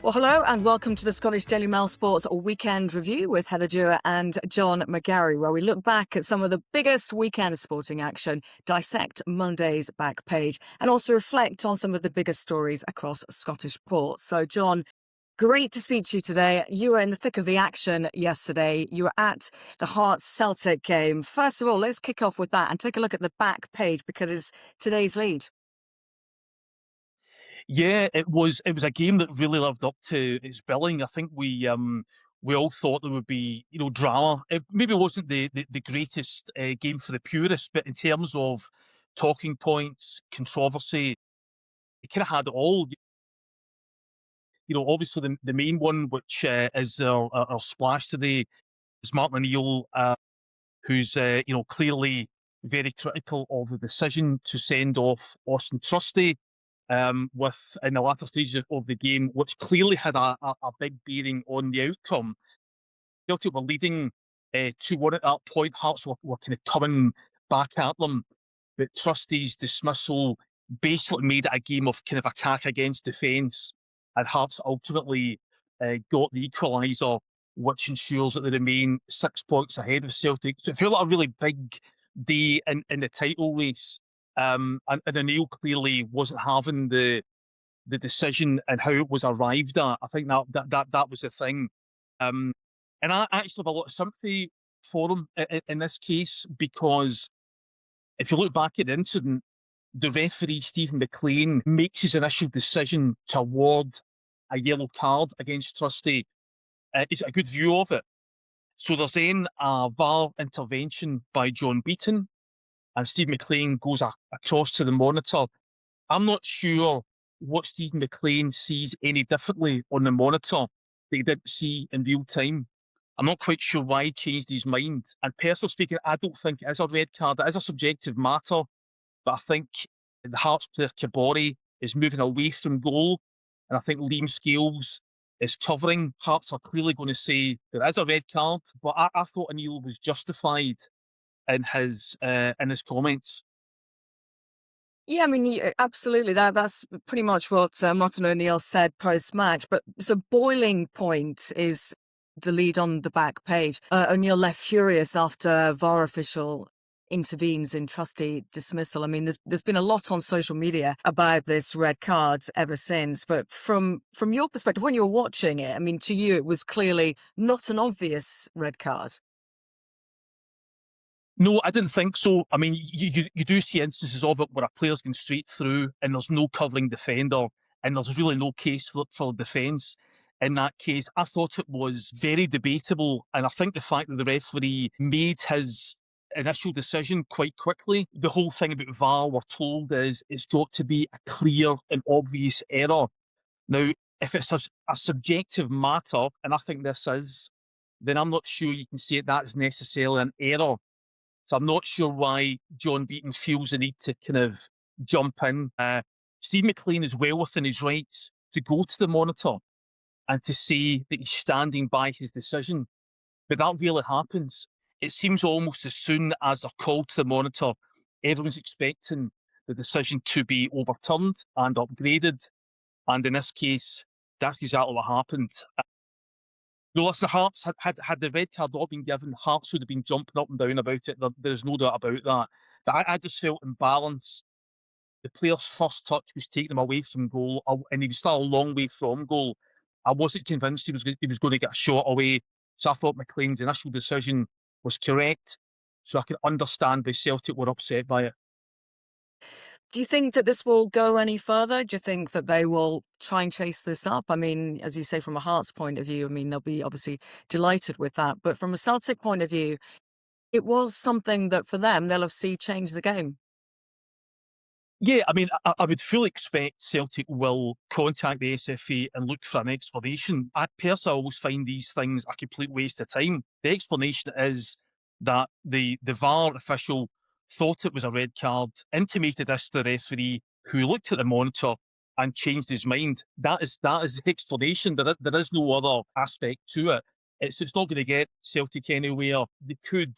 Well, hello and welcome to the Scottish Daily Mail Sports Weekend Review with Heather Dewar and John McGarry, where we look back at some of the biggest weekend sporting action, dissect Monday's back page, and also reflect on some of the biggest stories across Scottish sport. So, John, great to speak to you today. You were in the thick of the action yesterday. You were at the Hearts Celtic game. First of all, let's kick off with that and take a look at the back page because it's today's lead. Yeah, it was a game that really lived up to its billing. I think we all thought there would be drama. It maybe wasn't the greatest game for the purists, but in terms of talking points, controversy, it kind of had it all. Obviously the main one, which is our splash today, is Martin O'Neill, who's clearly very critical of the decision to send off Austin Trusty with in the latter stages of the game, which clearly had a big bearing on the outcome. Celtic were leading 2-1 at that point. Hearts were kind of coming back at them, but Trusty's dismissal basically made it a game of kind of attack against defence, and Hearts ultimately got the equaliser, which ensures that they remain 6 points ahead of Celtic. So it felt like a really big day in the title race. And O'Neill clearly wasn't having the decision and how it was arrived at. I think that was the thing. Um, and I actually have a lot of sympathy for him in this case, because if you look back at the incident, the referee, Stephen McLean, makes his initial decision to award a yellow card against Trusty. He's got a good view of it. So there's then a VAR intervention by John Beaton, and Steve McLean goes across to the monitor. I'm not sure what Stephen McLean sees any differently on the monitor that he didn't see in real time. I'm not quite sure why he changed his mind. And personally speaking, I don't think it is a red card. It is a subjective matter, but I think the Hearts player Kabori is moving away from goal, and I think Liam Scales is covering. Hearts are clearly going to say there is a red card, but I thought O'Neill was justified in his comments. Yeah, I mean, absolutely. That's pretty much what Martin O'Neill said post-match. But so boiling point is the lead on the back page. O'Neill left furious after VAR official intervenes in trustee dismissal. I mean, there's been a lot on social media about this red card ever since. But from your perspective, when you were watching it, I mean, to you, it was clearly not an obvious red card. No, I didn't think so. I mean, you do see instances of it where a player's going straight through and there's no covering defender, and there's really no case for defence. In that case, I thought it was very debatable, and I think the fact that the referee made his initial decision quite quickly, the whole thing about VAR, we're told, is it's got to be a clear and obvious error. Now, if it's a subjective matter, and I think this is, then I'm not sure you can say that is necessarily an error. So I'm not sure why John Beaton feels the need to kind of jump in. Steve McLean is well within his rights to go to the monitor and to say that he's standing by his decision. But that really happens. It seems almost as soon as they're called to the monitor, everyone's expecting the decision to be overturned and upgraded. And in this case, that's exactly what happened. No, listen, Hearts had the red card not been given, Hearts would have been jumping up and down about it. There's no doubt about that. But I just felt in balance. The player's first touch was taking him away from goal, and he was still a long way from goal. I wasn't convinced he was going to get a shot away. So I thought McLean's initial decision was correct. So I can understand why Celtic were upset by it. Do you think that this will go any further? Do you think that they will try and chase this up? I mean, as you say, from a Hearts point of view, I mean, they'll be obviously delighted with that. But from a Celtic point of view, it was something that for them, they'll have seen change the game. Yeah, I mean, I would fully expect Celtic will contact the SFA and look for an explanation. I personally always find these things a complete waste of time. The explanation is that the VAR official thought it was a red card, intimated this to the referee, who looked at the monitor and changed his mind. That is the explanation. There is no other aspect to it. It's not going to get Celtic anywhere. They could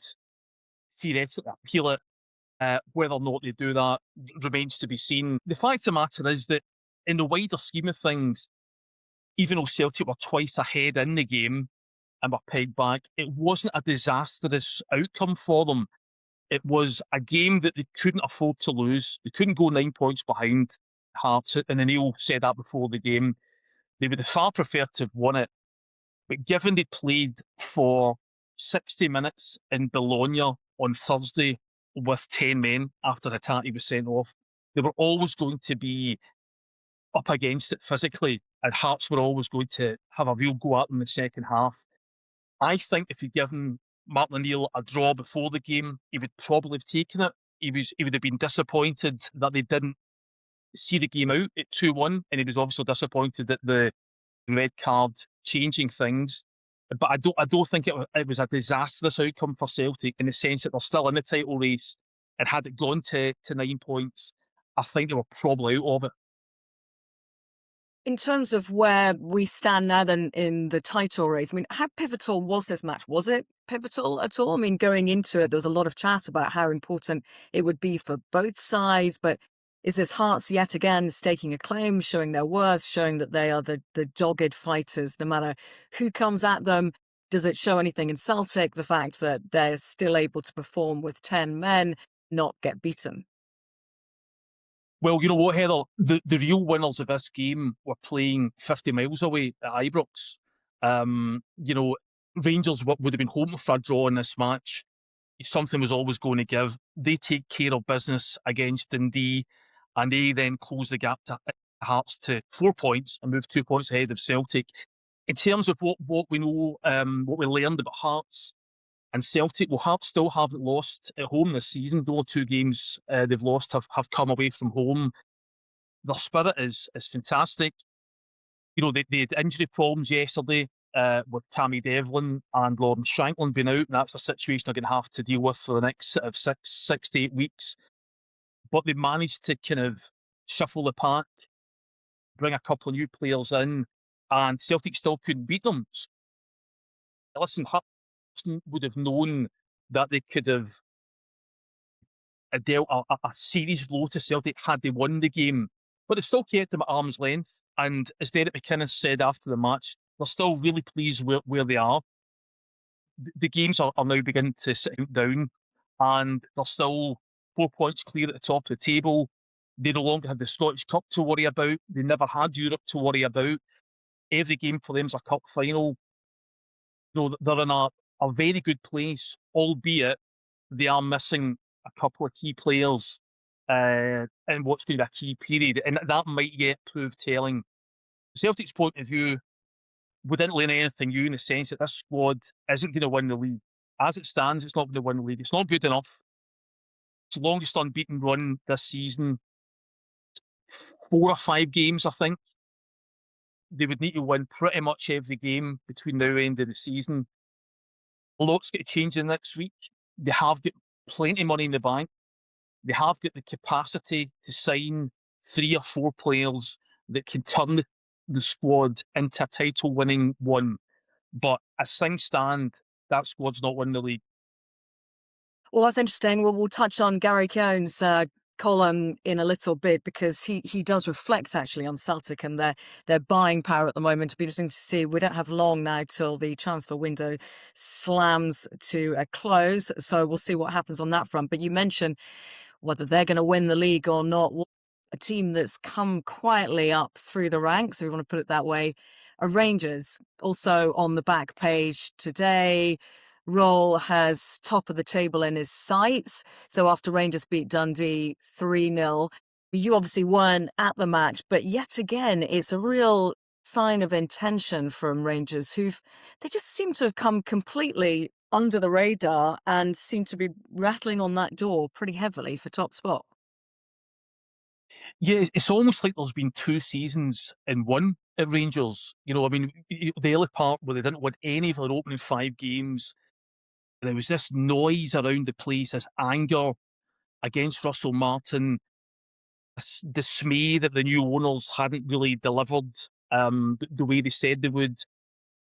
theoretically appeal it. Whether or not they do that remains to be seen. The fact of the matter is that in the wider scheme of things, even though Celtic were twice ahead in the game and were pegged back, it wasn't a disastrous outcome for them. It was a game that they couldn't afford to lose. They couldn't go 9 points behind Hearts, and Neil said that before the game. They would have far preferred to have won it, but given they played for 60 minutes in Bologna on Thursday with 10 men after Hattati was sent off, they were always going to be up against it physically, and Hearts were always going to have a real go at them in the second half. I think if he'd given Martin O'Neill a draw before the game, he would probably have taken it. He would have been disappointed that they didn't see the game out at 2-1, and he was obviously disappointed that the red card changing things. But I don't think it was a disastrous outcome for Celtic in the sense that they're still in the title race, and had it gone to 9 points, I think they were probably out of it. In terms of where we stand now then in the title race, I mean, how pivotal was this match? Was it pivotal at all? I mean, going into it, there was a lot of chat about how important it would be for both sides, but is this Hearts yet again staking a claim, showing their worth, showing that they are the dogged fighters no matter who comes at them? Does it show anything in Celtic, the fact that they're still able to perform with 10 men, not get beaten? Well, you know what, Heather? The real winners of this game were playing 50 miles away at Ibrox. You know, Rangers would have been hoping for a draw in this match. Something was always going to give. They take care of business against Dundee, and they then close the gap to Hearts to 4 points and move 2 points ahead of Celtic. In terms of what we know, what we learned about Hearts and Celtic, well, Hearts still haven't lost at home this season. The only two games they've lost have come away from home. Their spirit is fantastic. You know, they had injury problems yesterday with Tammy Devlin and Lawrence Shanklin being out, and that's a situation they're going to have to deal with for the next sort of six to 8 weeks. But they managed to kind of shuffle the pack, bring a couple of new players in, and Celtic still couldn't beat them. So, listen, Hearts would have known that they could have dealt a series blow to Celtic had they won the game, but they still kept them at arm's length. And as Derek McInnes said after the match, they're still really pleased where they are. The games are now beginning to sit down, and they're still 4 points clear at the top of the table. They no longer have the Scottish Cup to worry about. They never had Europe to worry about. Every game for them is a cup final. You know, they're in a very good place, albeit they are missing a couple of key players in what's going to be a key period, and that might yet prove telling. Celtic's point of view, we didn't learn anything new in the sense that this squad isn't going to win the league. As it stands, it's not going to win the league. It's not good enough. It's the longest unbeaten run this season, 4 or 5 games, I think. They would need to win pretty much every game between now and the end of the season. A lot's going to change in the next week. They have got plenty of money in the bank. They have got the capacity to sign 3 or 4 players that can turn the squad into a title-winning one. But as things stand, that squad's not winning the league. Well, that's interesting. Well, we'll touch on Gary Keown's column in a little bit because he does reflect actually on Celtic and their buying power at the moment. It'll be interesting to see. We don't have long now till the transfer window slams to a close, so we'll see what happens on that front. But you mentioned whether they're going to win the league or not. Well, a team that's come quietly up through the ranks, if we want to put it that way, are Rangers. Also on the back page today, Roll has top of the table in his sights. So after Rangers beat Dundee 3-0, you obviously weren't at the match, but yet again, it's a real sign of intention from Rangers they just seem to have come completely under the radar and seem to be rattling on that door pretty heavily for top spot. Yeah, it's almost like there's been 2 seasons in one at Rangers. You know, I mean, the early part where they didn't win any of their opening 5 games, there was this noise around the place, this anger against Russell Martin, this dismay that the new owners hadn't really delivered the way they said they would.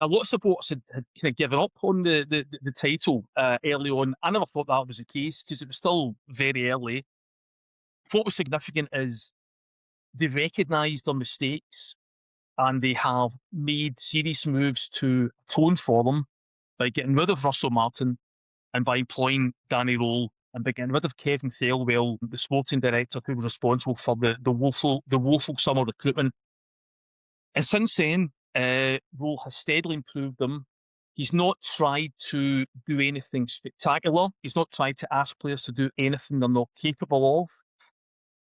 A lot of supporters had kind of given up on the title early on. I never thought that was the case because it was still very early. What was significant is they recognised their mistakes. and they have made serious moves to atone for them by getting rid of Russell Martin and by employing Danny Role and by getting rid of Kevin Thelwell, the sporting director who was responsible for the woeful summer recruitment. And since then, Role has steadily improved them. He's not tried to do anything spectacular. He's not tried to ask players to do anything they're not capable of.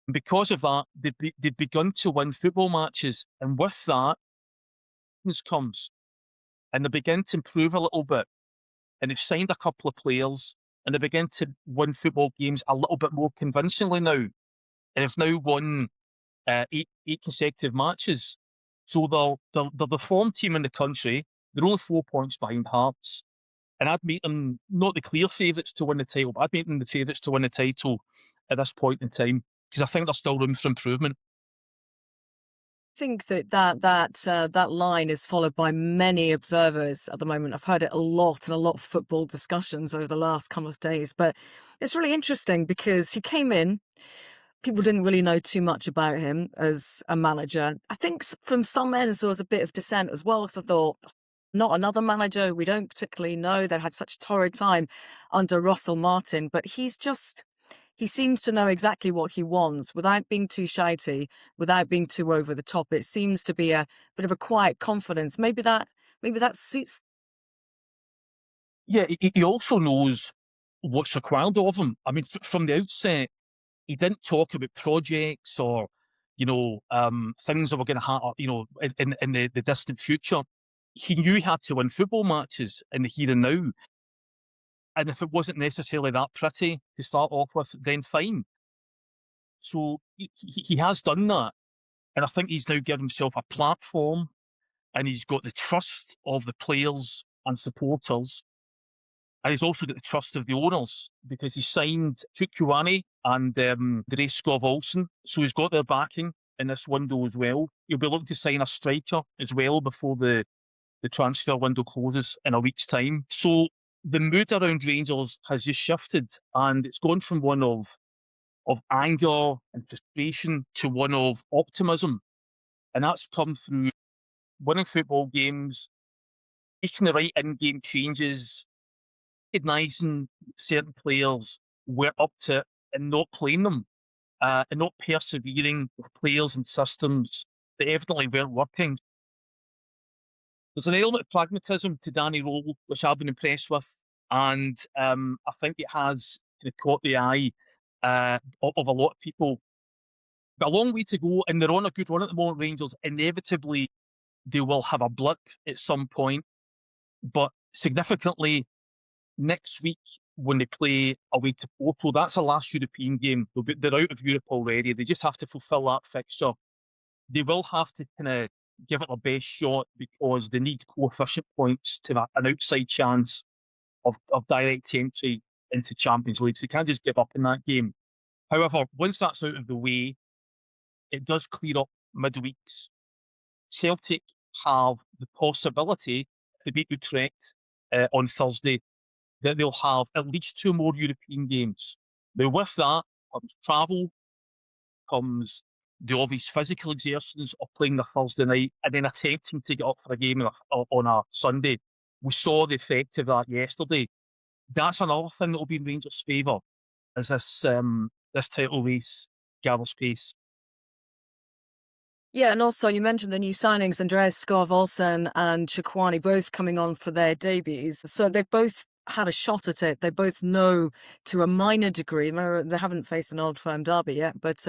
And because of that, they've begun to win football matches. And with that comes, and they begin to improve a little bit. And they've signed a couple of players, and they begin to win football games a little bit more convincingly now. And have now won eight consecutive matches. So they're the form team in the country. They're only 4 points behind Hearts. And I'd make them not the clear favourites to win the title, but I'd make them the favourites to win the title at this point in time because I think there's still room for improvement. Think that line is followed by many observers at the moment. I've heard it a lot in a lot of football discussions over the last couple of days, but it's really interesting because he came in. People didn't really know too much about him as a manager. I think from some ends there was a bit of dissent as well, because I thought, not another manager. We don't particularly know. They had such a torrid time under Russell Martin, but he seems to know exactly what he wants without being too shouty, without being too over the top. It seems to be a bit of a quiet confidence. Maybe that suits. Yeah, he also knows what's required of him. I mean, from the outset, he didn't talk about projects or, things that were going to happen, in the distant future. He knew he had to win football matches in the here and now. And if it wasn't necessarily that pretty to start off with, then fine. So he has done that. And I think he's now given himself a platform and he's got the trust of the players and supporters. And he's also got the trust of the owners because he signed Chukwuani and Dre Skov Olsen. So he's got their backing in this window as well. He'll be looking to sign a striker as well before the transfer window closes in a week's time. So the mood around Rangers has just shifted and it's gone from one of anger and frustration to one of optimism. And that's come through winning football games, making the right in-game changes, recognising certain players were up to it and not playing them, and not persevering with players and systems that evidently weren't working. There's an element of pragmatism to Danny Role, which I've been impressed with, and I think it has kind of caught the eye of a lot of people. Got a long way to go, and they're on a good run at the moment, Rangers. Inevitably, they will have a blip at some point, but significantly, next week when they play away to Porto, that's the last European game. They're out of Europe already. They just have to fulfil that fixture. They will have to kind of give it their best shot because they need coefficient points to an outside chance of direct entry into Champions League. So they can't just give up in that game. However, once that's out of the way, it does clear up midweeks. Celtic have the possibility to beat Utrecht on Thursday, that they'll have at least two more European games. Now, with that comes travel, comes the obvious physical exertions of playing the Thursday night and then attempting to get up for a game on a Sunday. We saw the effect of that yesterday. That's another thing that will be in Rangers' favour as this title race gathers pace. Yeah, and also you mentioned the new signings, Andreas Skov Olsen and Chukwuani, both coming on for their debuts. So they've both had a shot at it. They both know to a minor degree. They haven't faced an Old Firm derby yet, but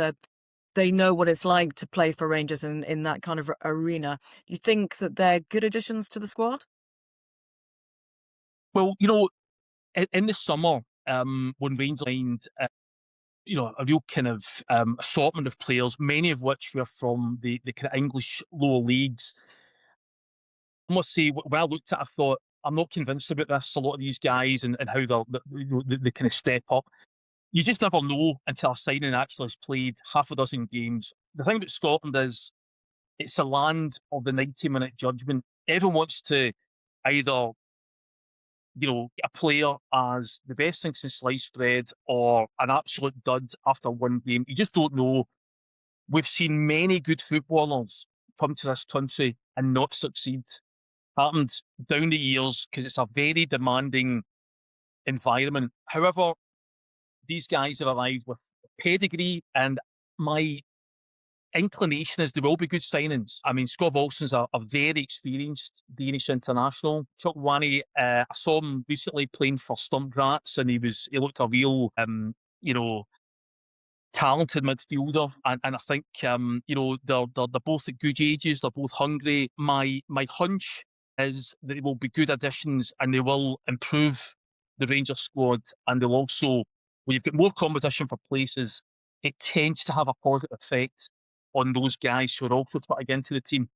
they know what it's like to play for Rangers in that kind of arena. You think that they're good additions to the squad? Well, in the summer, when Rangers signed, a real kind of assortment of players, many of which were from the kind of English lower leagues. I must say, when I looked at it, I thought, I'm not convinced about this. A lot of these guys and how they kind of step up. You just never know until a signing actually has played half a dozen games. The thing about Scotland is it's a land of the 90-minute judgment. Everyone wants to either, get a player as the best thing since sliced bread or an absolute dud after one game. You just don't know. We've seen many good footballers come to this country and not succeed. Happened down the years because it's a very demanding environment. However, these guys have arrived with pedigree, and my inclination is they will be good signings. I mean, Scott Olsen's a very experienced Danish international. Chuck Wani, I saw him recently playing for Stumpgrats, and he looked a real, you know, talented midfielder, and I think they're both at good ages. They're both hungry. My hunch is that they will be good additions, and they will improve the Rangers squad, and they'll also, when you've got more competition for places, it tends to have a positive effect on those guys who are also trying to get into the team.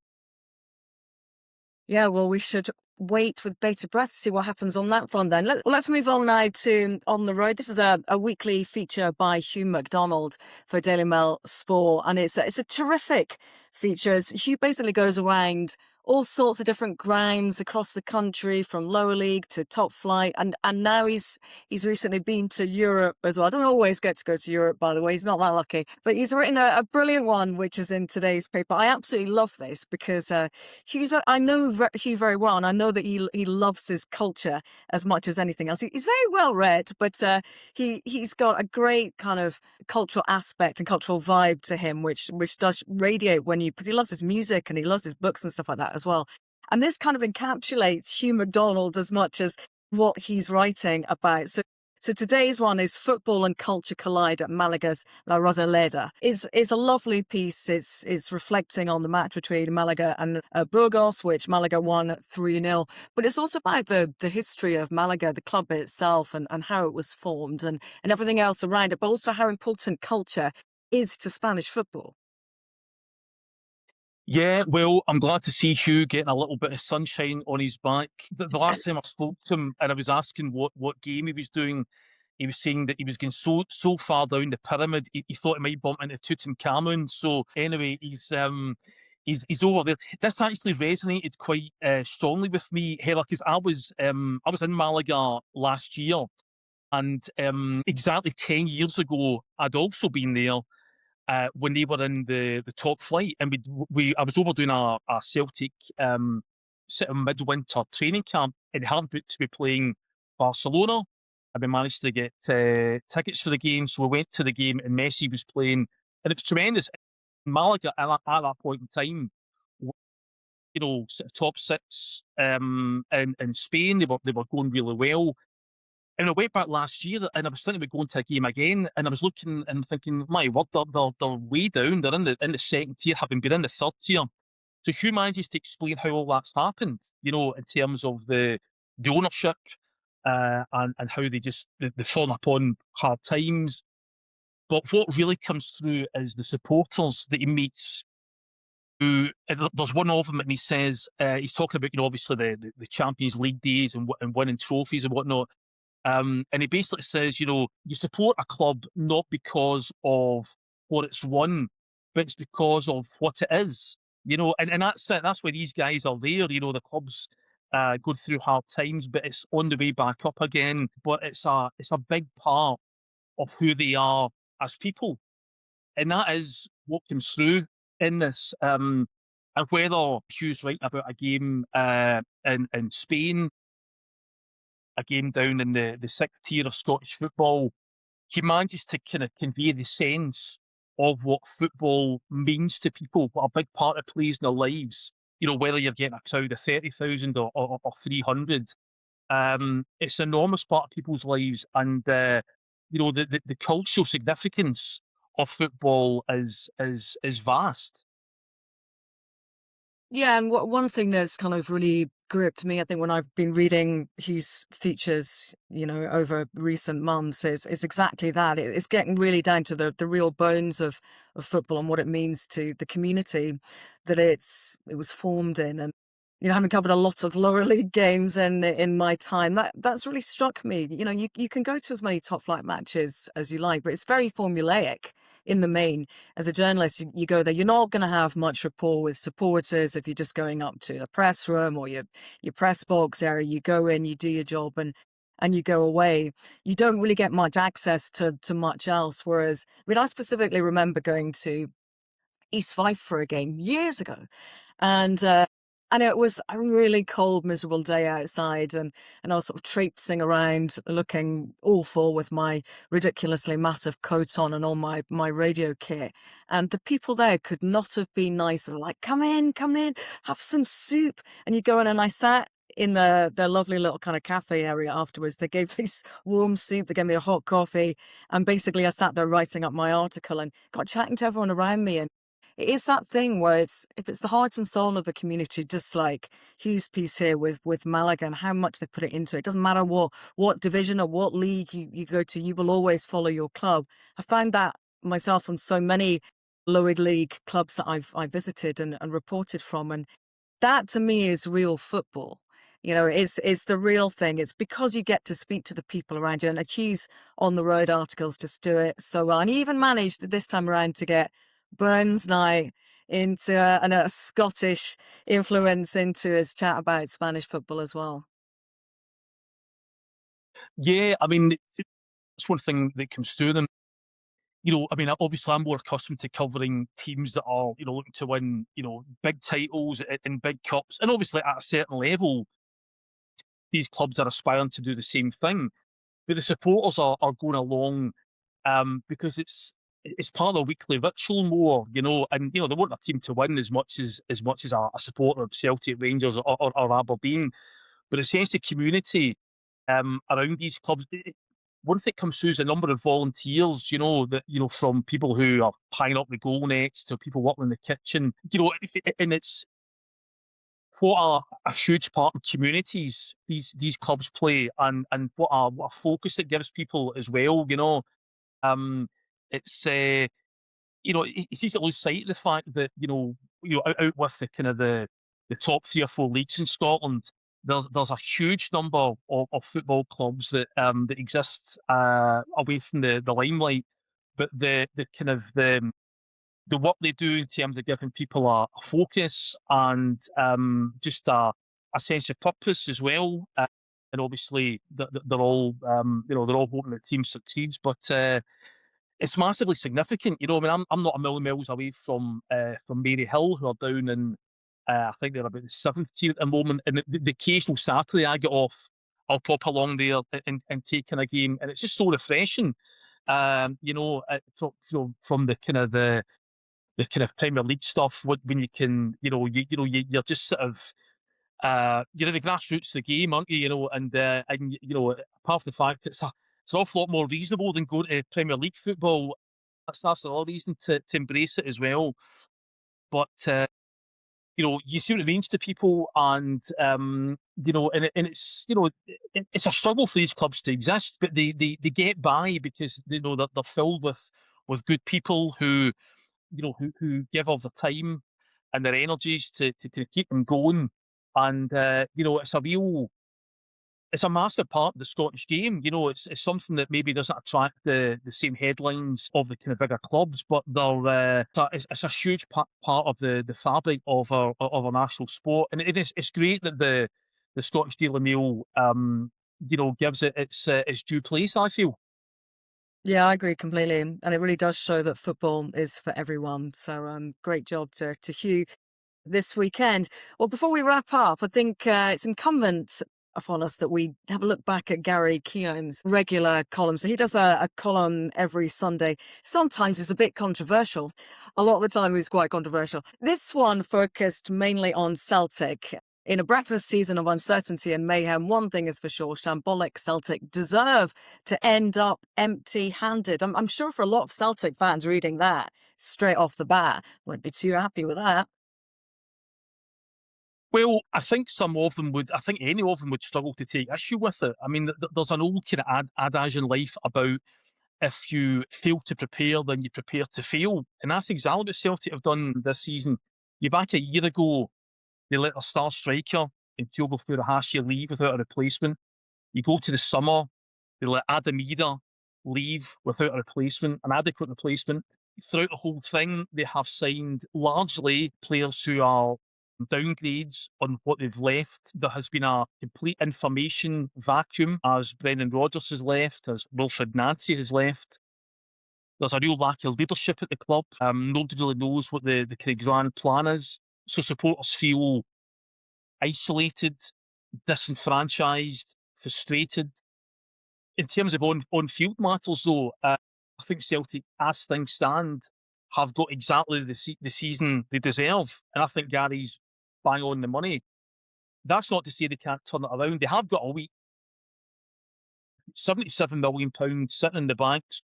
Yeah, well, we should wait with bated breath to see what happens on that front then. Let's move on now to On the Road. This is a weekly feature by Hugh MacDonald for Daily Mail Sport, and it's a terrific feature. Hugh basically goes around all sorts of different grounds across the country, from lower league to top flight, and now he's recently been to Europe as well. I don't always get to go to Europe, by the way. He's not that lucky, but he's written a brilliant one, which is in today's paper. I absolutely love this because I know Hugh very well, and I know that he loves his culture as much as anything else. He's very well read, but he's got a great kind of cultural aspect and cultural vibe to him, which does radiate because he loves his music and he loves his books and stuff like that as well. And this kind of encapsulates Hugh MacDonald as much as what he's writing about. So today's one is Football and Culture Collide at Malaga's La Rosaleda. It's a lovely piece. It's reflecting on the match between Malaga and Burgos, which Malaga won 3-0. But it's also about the history of Malaga, the club itself, and how it was formed and everything else around it, but also how important culture is to Spanish football. Yeah, well, I'm glad to see Hugh getting a little bit of sunshine on his back. The last time I spoke to him and I was asking what game he was doing, he was saying that he was going so far down the pyramid, he thought he might bump into Tutankhamun. So anyway, he's over there. This actually resonated quite strongly with me, Hela, because I was in Malaga last year, and exactly 10 years ago, I'd also been there when they were in the top flight, and I was over doing a Celtic sort of midwinter training camp, and they happened to be playing Barcelona, and we managed to get tickets for the game. So we went to the game, and Messi was playing, and it was tremendous. Malaga at that point in time, sort of top six in Spain. They were going really well. And I went back last year, and I was thinking about going to a game again, and I was looking and thinking, my word, they're way down. They're in the second tier, having been in the third tier. So Hugh manages to explain how all that's happened, in terms of the ownership, and how they've fallen upon hard times. But what really comes through is the supporters that he meets. There's one of them, and he says he's talking about obviously the Champions League days and winning trophies and whatnot. And he basically says, you support a club not because of what it's won, but it's because of what it is. And that's it. That's why these guys are there. The club's going through hard times, but it's on the way back up again. But it's a big part of who they are as people, and that is what comes through in this. And whether Hugh's writing about a game in Spain, a game down in the sixth tier of Scottish football, he manages to kind of convey the sense of what football means to people, what a big part it plays in their lives. Whether you're getting a crowd of 30,000 or 300, it's an enormous part of people's lives, and the cultural significance of football is vast. Yeah, and one thing that's kind of really gripped me, I think, when I've been reading Hugh's features, over recent months, is exactly that. It's getting really down to the real bones of football and what it means to the community that it was formed in. And having covered a lot of lower league games in my time, that's really struck me. You can go to as many top flight matches as you like, but it's very formulaic in the main. As a journalist, you go there, you're not going to have much rapport with supporters if you're just going up to the press room or your press box area. You go in, you do your job, and you go away. You don't really get much access to much else. Whereas, I specifically remember going to East Fife for a game years ago, and uh, and it was a really cold, miserable day outside, and I was sort of traipsing around, looking awful with my ridiculously massive coat on and all my radio kit. And the people there could not have been nicer. They're like, come in, have some soup. And you go in, and I sat in the lovely little kind of cafe area afterwards. They gave me warm soup, they gave me a hot coffee, and basically I sat there writing up my article and got chatting to everyone around me. And it is that thing where it's if it's the heart and soul of the community, just like Hugh's piece here with Malaga and how much they put it into it. It doesn't matter what division or what league you go to, you will always follow your club. I found that myself on so many lower league clubs that I visited and reported from. And that to me is real football. You know, it's the real thing. It's because you get to speak to the people around you. And Hugh's on the road articles just do it so well. And he even managed this time around to get Burns Night into and a Scottish influence into his chat about Spanish football as well. Yeah, I mean, it's one thing that comes through them. I mean, obviously, I'm more accustomed to covering teams that are, looking to win, big titles in big cups, and obviously at a certain level, these clubs are aspiring to do the same thing. But the supporters are going along because it's part of the weekly ritual more, and they want their team to win as much as a supporter of Celtic, Rangers, or Aberdeen. But it sense the community around these clubs. One thing comes through is a number of volunteers, that from people who are tying up the goal nets to people working in the kitchen, and it's what a huge part of communities these clubs play, and what a focus it gives people as well. Um, it's it's easy to lose sight of the fact that out with the kind of the top 3 or 4 leagues in Scotland, there's a huge number of football clubs that exist away from the limelight, but the kind of the work they do in terms of giving people a focus and just a sense of purpose as well. And obviously, they're all they're all hoping the team succeeds, but it's massively significant. I mean, I'm not a million miles away from Mary Hill, who are down in I think they're about the 7th tier at the moment. And the occasional Saturday I get off, I'll pop along there and take in a game, and it's just so refreshing. From the kind of Premier League stuff, when you can, you're just sort of you're in the grassroots of the game, aren't you? And apart from the fact it's an awful lot more reasonable than going to Premier League football. That's another reason to embrace it as well. But you see what it means to people, and and it's a struggle for these clubs to exist, but they get by because they're filled with good people who give of their time and their energies to kind of keep them going. And it's a massive part of the Scottish game. It's something that maybe doesn't attract the same headlines of the kind of bigger clubs, but it's a huge part of the fabric of our national sport. And it's great that the Scottish Daily Mail gives it its due place, I feel. Yeah, I agree completely, and it really does show that football is for everyone. So, great job to Hugh this weekend. Well, before we wrap up, I think it's incumbent upon us that we have a look back at Gary Keown's regular column. So he does a column every Sunday. Sometimes it's a bit controversial. A lot of the time it's quite controversial. This one focused mainly on Celtic. In a breakfast season of uncertainty and mayhem, one thing is for sure, shambolic Celtic deserve to end up empty-handed. I'm sure for a lot of Celtic fans reading that straight off the bat, wouldn't be too happy with that. Well, I think some of them would. I think any of them would struggle to take issue with it. I mean, there's an old kind of adage in life about if you fail to prepare, then you prepare to fail. And that's exactly what Celtic have done this season. You back a year ago, they let their star striker in Diogo Furuhashi leave without a replacement. You go to the summer, they let Adam Eder leave without a replacement, an adequate replacement. Throughout the whole thing, they have signed largely players who are downgrades on what they've left. There has been a complete information vacuum as Brendan Rodgers has left, as Wilfred Nancy has left. There's a real lack of leadership at the club. Nobody really knows what the kind of grand plan is. So supporters feel isolated, disenfranchised, frustrated. In terms of on field matters, though, I think Celtic, as things stand, have got exactly the season they deserve, and I think Gary's bang on the money. That's not to say they can't turn it around. They have got a week, £77 million sitting in the banks.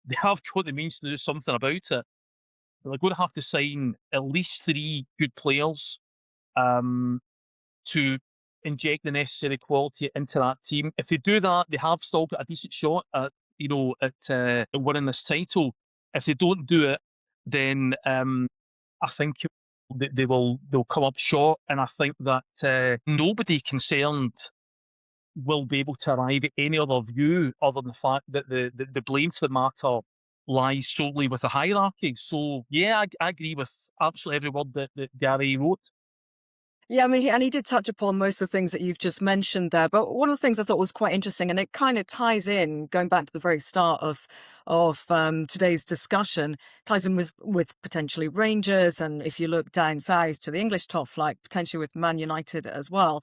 They have got the means to do something about it. They're going to have to sign at least three good players. Um, to inject the necessary quality into that team. If they do that, they have still got a decent shot at at winning this title. If they don't do it, then I think they'll come up short, and I think that nobody concerned will be able to arrive at any other view other than the fact that the blame for the matter lies solely with the hierarchy. So yeah, I agree with absolutely every word that Gary wrote. Yeah, I mean, and he did touch upon most of the things that you've just mentioned there. But one of the things I thought was quite interesting, and it kind of ties in, going back to the very start of today's discussion, ties in with potentially Rangers, and if you look down south to the English top flight, potentially with Man United as well.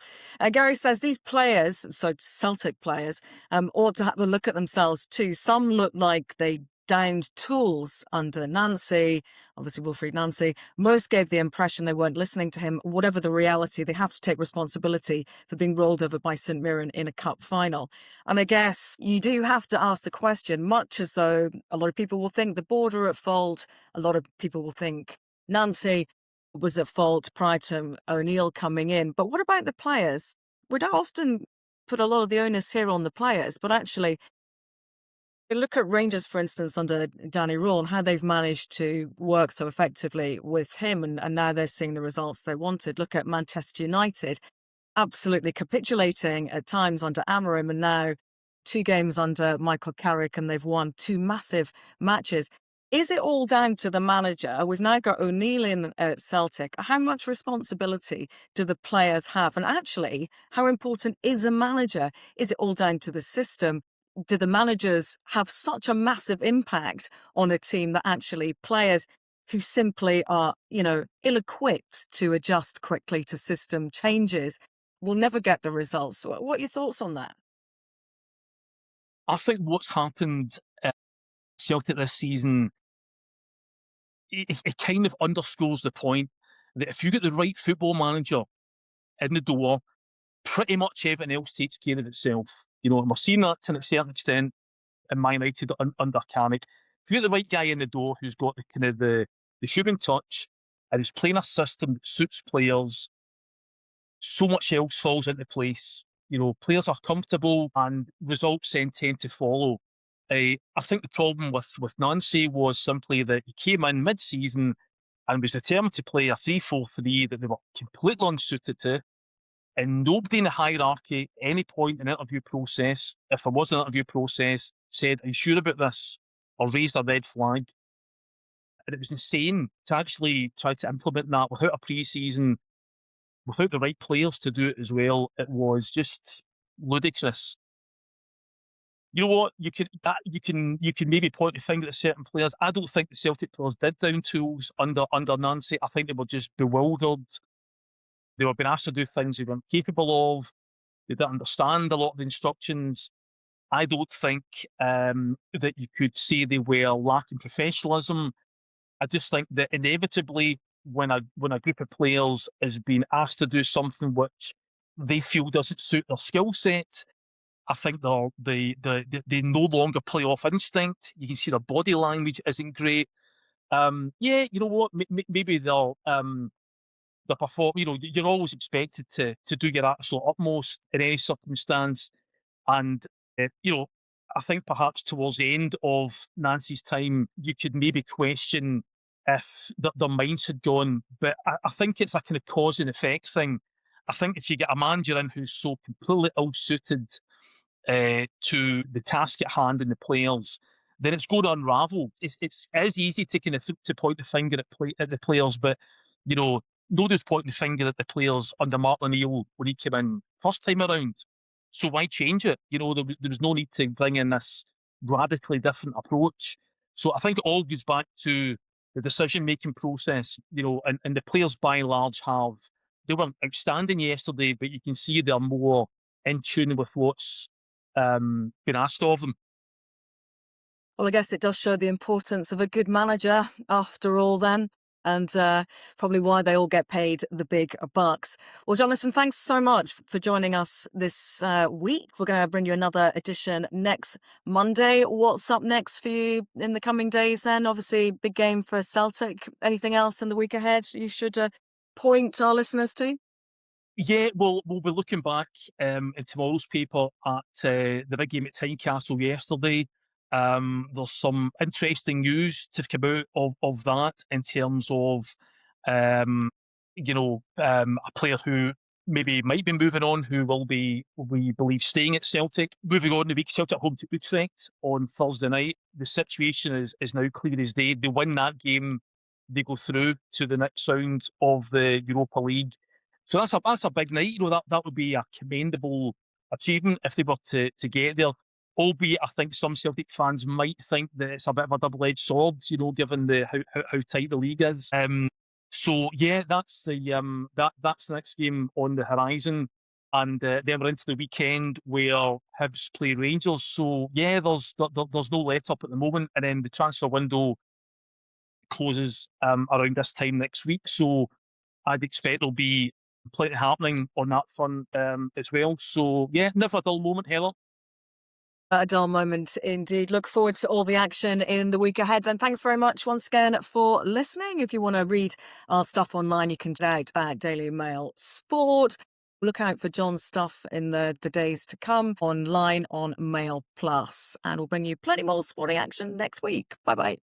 Gary says these players, so Celtic players, ought to have a look at themselves too. Some look like they downed tools under Nancy, obviously Wilfried Nancy. Most gave the impression they weren't listening to him. Whatever the reality, they have to take responsibility for being rolled over by St Mirren in a cup final. And I guess you do have to ask the question, much as though a lot of people will think the board are at fault, a lot of people will think Nancy was at fault prior to O'Neill coming in. But what about the players? We don't often put a lot of the onus here on the players, but actually look at Rangers, for instance, under Danny Rule and how they've managed to work so effectively with him, and now they're seeing the results they wanted. Look at Manchester United, absolutely capitulating at times under Amorim, and now 2 games under Michael Carrick, and they've won 2 massive matches. Is it all down to the manager? We've now got O'Neill in at Celtic. How much responsibility do the players have? And actually, how important is a manager? Is it all down to the system? Do the managers have such a massive impact on a team that actually players who simply are, ill-equipped to adjust quickly to system changes will never get the results? What are your thoughts on that? I think what's happened at Celtic this season, it kind of underscores the point that if you get the right football manager in the door, pretty much everything else takes care of itself. And we're seeing that to a certain extent in Man United under Carrick. If you get the right guy in the door who's got the kind of the human touch and is playing a system that suits players, so much else falls into place. Players are comfortable and results then tend to follow. I think the problem with Nancy was simply that he came in mid-season and was determined to play a 3-4-3 that they were completely unsuited to. And nobody in the hierarchy, at any point in the interview process, if there was an interview process, said, "Are you sure about this?" or raised a red flag. And it was insane to actually try to implement that without a pre-season, without the right players to do it as well. It was just ludicrous. You know what? You can maybe point the finger at certain players. I don't think the Celtic players did down tools under Nancy. I think they were just bewildered. They were being asked to do things they weren't capable of. They didn't understand a lot of the instructions. I don't think that you could say they were lacking professionalism. I just think that inevitably, when a group of players is being asked to do something which they feel doesn't suit their skill set, I think they no longer play off instinct. You can see their body language isn't great. Yeah, you know what? Maybe they'll perform. You're always expected to do your absolute utmost in any circumstance. And, uh, you know, I think perhaps towards the end of Nancy's time, you could maybe question if their minds had gone. But I think it's a kind of cause and effect thing. I think if you get a manager in who's so completely ill-suited to the task at hand and the players, then it's going to unravel. It is easy to kind of to point the finger at the players, but you know, nobody's pointing the finger at the players under Martin O'Neill when he came in first time around. So why change it? There was no need to bring in this radically different approach. So I think it all goes back to the decision-making process, and the players by and large they were outstanding yesterday, but you can see they're more in tune with what's been asked of them. Well, I guess it does show the importance of a good manager after all, then, and probably why they all get paid the big bucks. Well, Jonathan, thanks so much for joining us this week. We're going to bring you another edition next Monday. What's up next for you in the coming days then? Obviously, big game for Celtic. Anything else in the week ahead you should point our listeners to? Yeah, we'll be looking back in tomorrow's paper at the big game at Tynecastle yesterday. There's some interesting news to come out of that in terms of a player who maybe might be moving on, who will be, we believe, staying at Celtic. Moving on the week, Celtic home to Utrecht on Thursday night. The situation is now clear as day. They win that game, they go through to the next round of the Europa League. So that's a big night. That would be a commendable achievement if they were to get there. Albeit, I think some Celtic fans might think that it's a bit of a double-edged sword, given how tight the league is. So yeah, that's the next game on the horizon, and then we're into the weekend where Hibs play Rangers. So yeah, there's no let up at the moment, and then the transfer window closes around this time next week. So I'd expect there'll be plenty happening on that front as well. So yeah, never a dull moment, Heather. A dull moment indeed. Look forward to all the action in the week ahead. Then thanks very much once again for listening. If you want to read our stuff online, you can check out at Daily Mail Sport. Look out for John's stuff in the days to come online on Mail Plus. And we'll bring you plenty more sporting action next week. Bye bye.